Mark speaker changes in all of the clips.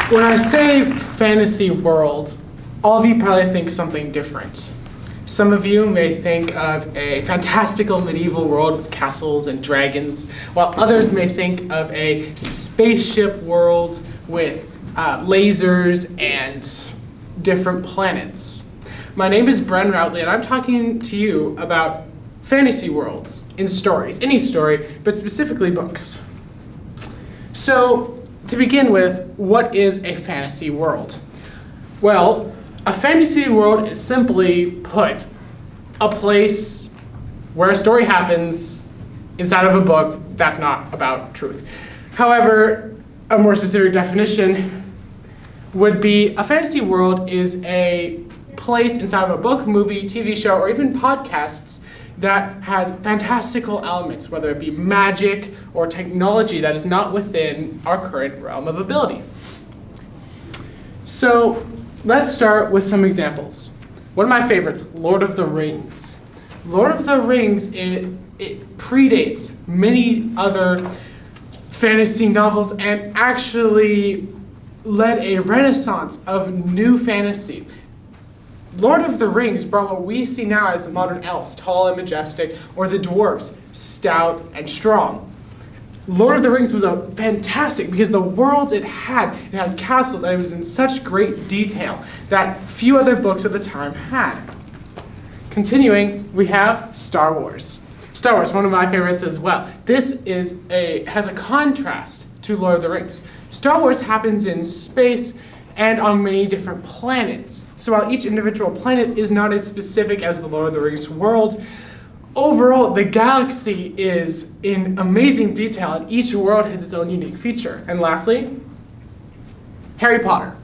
Speaker 1: When I say fantasy world, all of you probably think something different. Some of you may think of a fantastical medieval world with castles and dragons, while others may think of a spaceship world with lasers and different planets. My name is Bren Routley, and I'm talking to you about fantasy worlds in stories, any story, but specifically books. So, to begin with, what is a fantasy world? Well, a fantasy world is simply put a place where a story happens inside of a book that's not about truth. However, a more specific definition would be a fantasy world is a place inside of a book, movie, TV show, or even podcasts that has fantastical elements, whether it be magic or technology that is not within our current realm of ability. So let's start with some examples. One of my favorites, Lord of the Rings. Lord of the Rings, it predates many other fantasy novels and actually led a renaissance of new fantasy. Lord of the Rings brought what we see now as the modern elves, tall and majestic, or the dwarves, stout and strong. Lord of the Rings was a fantastic because the worlds it had castles, and it was in such great detail that few other books at the time had. Continuing, we have Star Wars. Star Wars, one of my favorites as well. This has a contrast to Lord of the Rings. Star Wars happens in space and on many different planets. So while each individual planet is not as specific as the Lord of the Rings world, overall the galaxy is in amazing detail and each world has its own unique feature. And lastly, Harry Potter.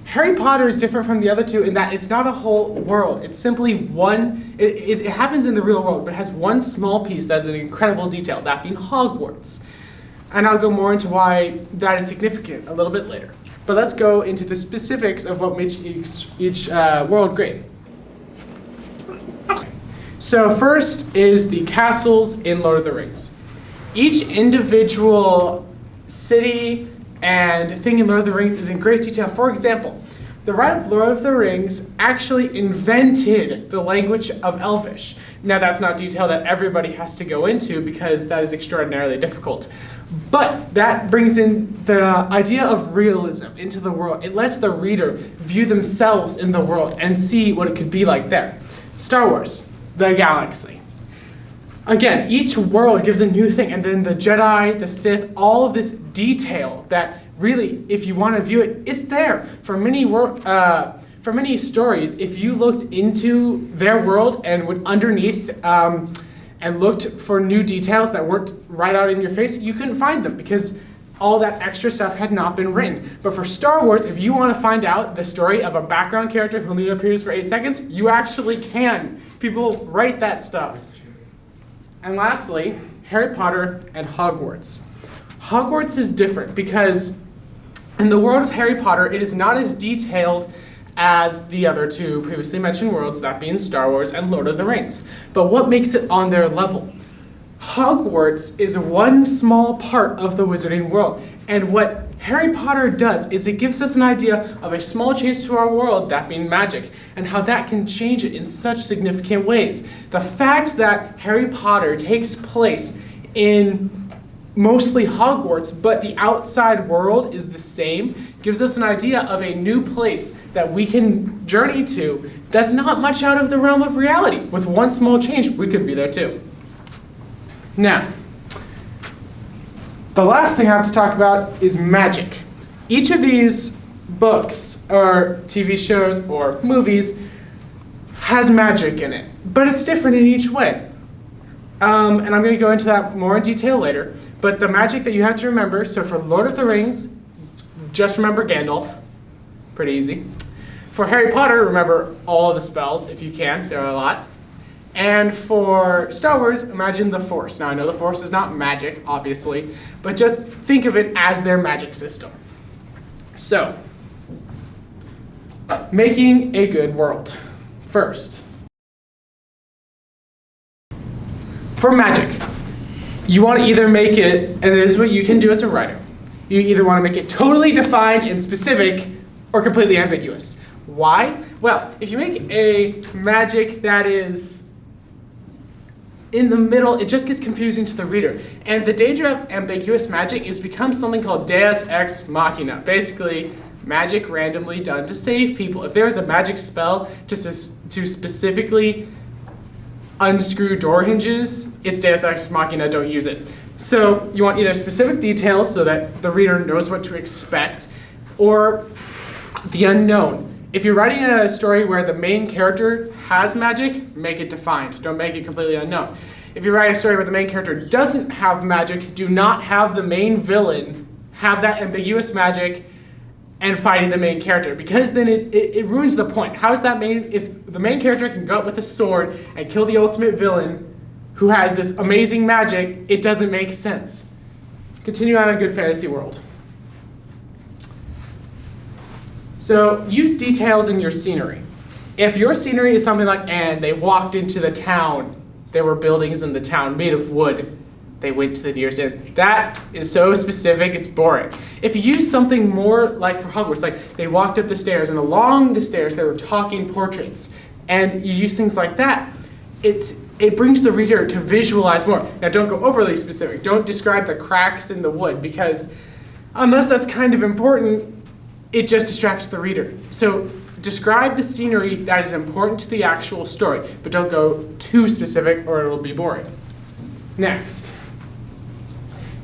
Speaker 1: Harry Potter is different from the other two in that it's not a whole world. It's simply one, it happens in the real world, but it has one small piece that's an incredible detail, that being Hogwarts. And I'll go more into why that is significant a little bit later. But let's go into the specifics of what makes each world great. So first is the castles in Lord of the Rings. Each individual city and thing in Lord of the Rings is in great detail. For example, the writer of Lord of the Rings actually invented the language of Elvish. Now that's not detail that everybody has to go into because that is extraordinarily difficult. But that brings in the idea of realism into the world. It lets the reader view themselves in the world and see what it could be like there. Star Wars, the galaxy. Again, each world gives a new thing, and then the Jedi, the Sith, all of this detail that really, if you want to view it, it's there. For many stories, if you looked into their world and went underneath and looked for new details that weren't right out in your face, you couldn't find them because all that extra stuff had not been written. But for Star Wars, if you want to find out the story of a background character who only appears for 8 seconds, you actually can. People write that stuff. And lastly, Harry Potter and Hogwarts. Hogwarts is different because in the world of Harry Potter, it is not as detailed as the other two previously mentioned worlds, that being Star Wars and Lord of the Rings. But what makes it on their level? Hogwarts is one small part of the wizarding world. And what Harry Potter does is it gives us an idea of a small change to our world, that being magic, and how that can change it in such significant ways. The fact that Harry Potter takes place in mostly Hogwarts, but the outside world is the same, gives us an idea of a new place that we can journey to that's not much out of the realm of reality. With one small change, we could be there too. Now, the last thing I have to talk about is magic. Each of these books or TV shows or movies has magic in it, but it's different in each way. And I'm going to go into that more in detail later. But the magic that you have to remember, so for Lord of the Rings, just remember Gandalf. Pretty easy. For Harry Potter, remember all of the spells if you can. There are a lot. And for Star Wars, imagine the Force. Now I know the Force is not magic, obviously, but just think of it as their magic system. So, making a good world. First, for magic, you want to either make it, and this is what you can do as a writer, You either want to make it totally defined and specific or completely ambiguous. Why? Well, if you make a magic that is in the middle, it just gets confusing to the reader. And the danger of ambiguous magic is becomes something called Deus Ex Machina. Basically, magic randomly done to save people. If there is a magic spell just to specifically unscrew door hinges, it's Deus Ex Machina, don't use it. So you want either specific details so that the reader knows what to expect, or the unknown. If you're writing a story where the main character has magic, make it defined. Don't make it completely unknown. If you write a story where the main character doesn't have magic, do not have the main villain have that ambiguous magic and fighting the main character, because then it ruins the point. How is that if the main character can go up with a sword and kill the ultimate villain who has this amazing magic, it doesn't make sense. Continue on a good fantasy world. So use details in your scenery. If your scenery is something like, and they walked into the town, there were buildings in the town made of wood, they went to the nearest inn. That is so specific, it's boring. If you use something more like for Hogwarts, like they walked up the stairs and along the stairs there were talking portraits, and you use things like that, it brings the reader to visualize more. Now don't go overly specific. Don't describe the cracks in the wood, because unless that's kind of important, it just distracts the reader. So describe the scenery that is important to the actual story, but don't go too specific or it'll be boring. Next,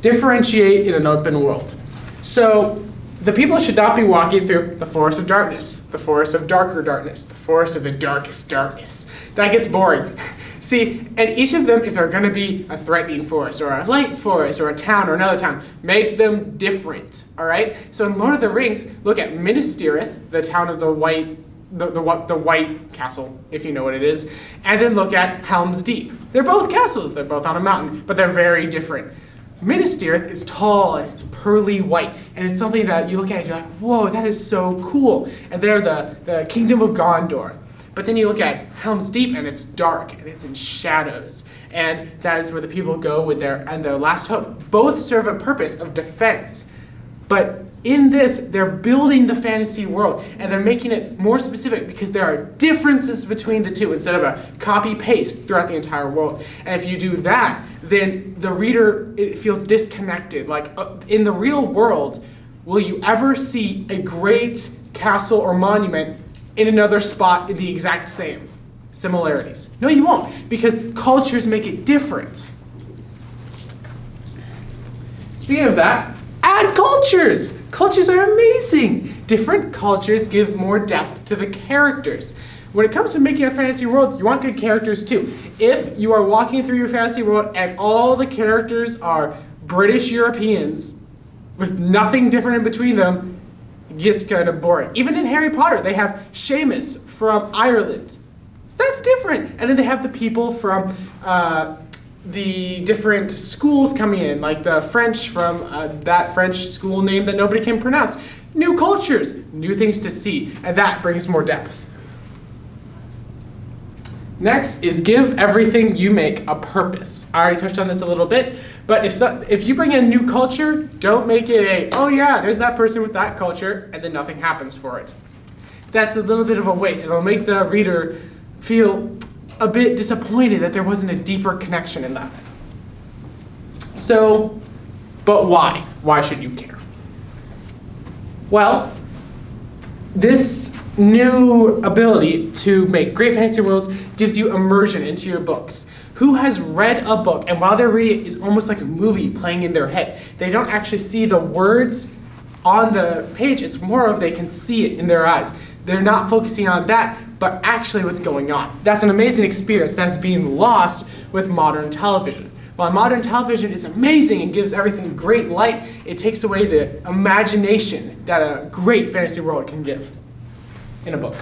Speaker 1: differentiate in an open world. So the people should not be walking through the forest of darkness, the forest of darker darkness, the forest of the darkest darkness. That gets boring. See, and each of them, if they're going to be a threatening forest or a light forest or a town or another town, make them different, all right? So in Lord of the Rings, look at Minas Tirith, the town of the White Castle, if you know what it is, and then look at Helm's Deep. They're both castles, they're both on a mountain, but they're very different. Minas Tirith is tall and it's pearly white, and it's something that you look at and you're like, whoa, that is so cool. And they're the kingdom of Gondor. But then you look at Helm's Deep and it's dark and it's in shadows. And that is where the people go with their last hope. Both serve a purpose of defense. But in this, they're building the fantasy world and they're making it more specific because there are differences between the two instead of a copy-paste throughout the entire world. And if you do that, then the reader, it feels disconnected. Like in the real world, will you ever see a great castle or monument in another spot in the exact same similarities? No, you won't, because cultures make it different. Speaking of that, add cultures. Cultures are amazing. Different cultures give more depth to the characters. When it comes to making a fantasy world, you want good characters too. If you are walking through your fantasy world and all the characters are British Europeans with nothing different in between them, it gets kind of boring. Even in Harry Potter, they have Seamus from Ireland. That's different. And then they have the people from the different schools coming in, like the French from that French school name that nobody can pronounce. New cultures, new things to see, and that brings more depth. Next is give everything you make a purpose. I already touched on this a little bit, but if you bring in a new culture, don't make it oh yeah, there's that person with that culture, and then nothing happens for it. That's a little bit of a waste. It'll make the reader feel a bit disappointed that there wasn't a deeper connection in that. So, but why? Why should you care? Well, this new ability to make great fantasy worlds gives you immersion into your books. Who has read a book and while they're reading it is almost like a movie playing in their head? They don't actually see the words on the page, it's more of they can see it in their eyes. They're not focusing on that, but actually what's going on. That's an amazing experience that is being lost with modern television. While modern television is amazing and gives everything great light, it takes away the imagination that a great fantasy world can give in a book.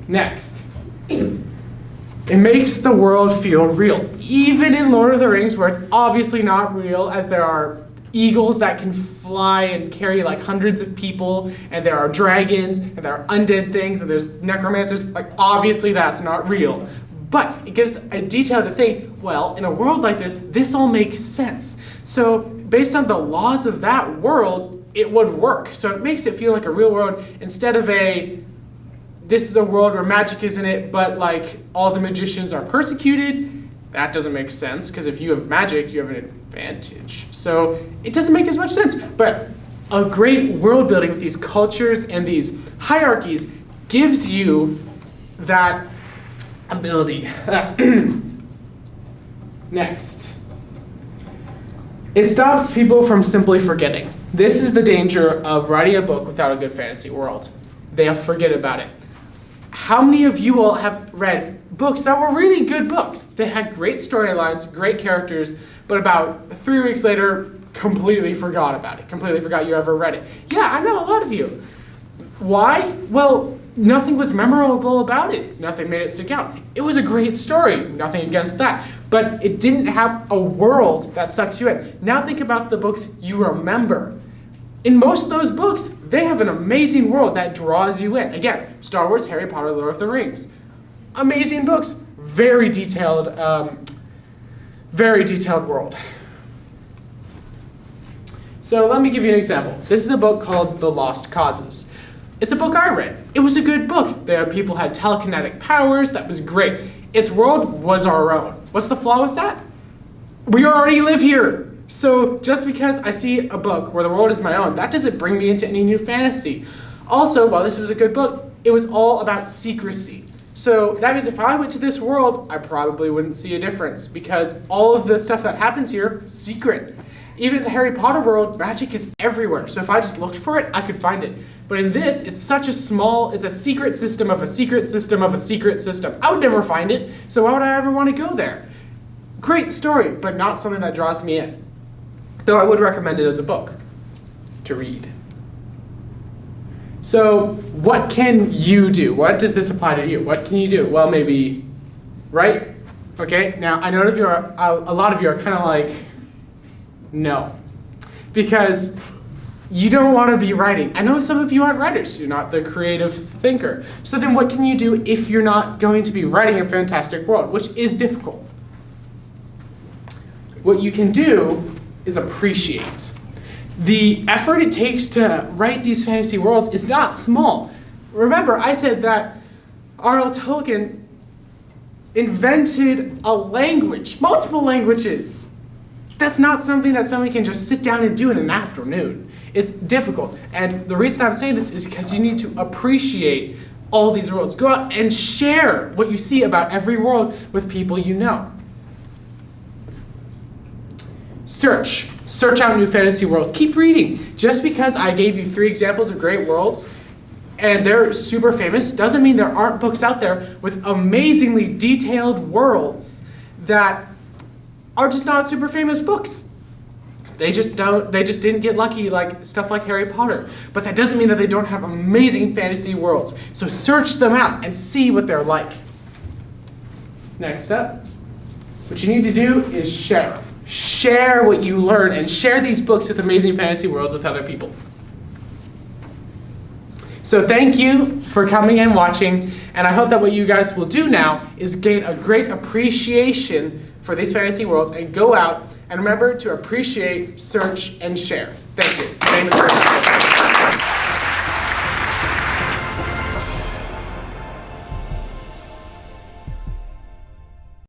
Speaker 1: Next, it makes the world feel real. Even in Lord of the Rings, where it's obviously not real, as there are eagles that can fly and carry like hundreds of people, and there are dragons, and there are undead things, and there's necromancers, like obviously that's not real. But it gives a detail to think, well, in a world like this all makes sense. So based on the laws of that world, it would work. So it makes it feel like a real world instead of this is a world where magic is in it, but like all the magicians are persecuted. That doesn't make sense, because if you have magic, you have an advantage. So it doesn't make as much sense. But a great world building with these cultures and these hierarchies gives you that ability. Next. It stops people from simply forgetting. This is the danger of writing a book without a good fantasy world. They'll forget about it. How many of you all have read books that were really good books? They had great storylines, great characters, but about 3 weeks later, completely forgot about it. Completely forgot you ever read it. Yeah, I know a lot of you. Why? Well, nothing was memorable about it. Nothing made it stick out. It was a great story. Nothing against that. But it didn't have a world that sucks you in. Now think about the books you remember. In most of those books, they have an amazing world that draws you in. Again, Star Wars, Harry Potter, Lord of the Rings. Amazing books. Very detailed world. So let me give you an example. This is a book called The Lost Causes. It's a book I read. It was a good book. The people had telekinetic powers. That was great. Its world was our own. What's the flaw with that? We already live here. So just because I see a book where the world is my own, that doesn't bring me into any new fantasy. Also, while this was a good book, it was all about secrecy. So that means if I went to this world, I probably wouldn't see a difference, because all of the stuff that happens here, secret. Even in the Harry Potter world, magic is everywhere. So if I just looked for it, I could find it. But in this, it's such a small, it's a secret system of a secret system of a secret system. I would never find it, so why would I ever want to go there? Great story, but not something that draws me in. Though I would recommend it as a book to read. So what can you do? What does this apply to you? What can you do? Well, maybe write. Okay, now I know a lot of you are kind of like, no. Because you don't want to be writing. I know some of you aren't writers. You're not the creative thinker. So then what can you do if you're not going to be writing a fantastic world, which is difficult? What you can do is appreciate. The effort it takes to write these fantasy worlds is not small. Remember, I said that R.L. Tolkien invented a language, multiple languages. That's not something that somebody can just sit down and do in an afternoon. It's difficult. And the reason I'm saying this is because you need to appreciate all these worlds. Go out and share what you see about every world with people you know. Search out new fantasy worlds. Keep reading. Just because I gave you 3 examples of great worlds and they're super famous doesn't mean there aren't books out there with amazingly detailed worlds that are just not super famous books. They just didn't get lucky like stuff like Harry Potter. But that doesn't mean that they don't have amazing fantasy worlds. So search them out and see what they're like. Next up, what you need to do is share. Share what you learn and share these books with amazing fantasy worlds with other people. So thank you for coming and watching, and I hope that what you guys will do now is gain a great appreciation for these fantasy worlds and go out and remember to appreciate, search, and share. Thank you.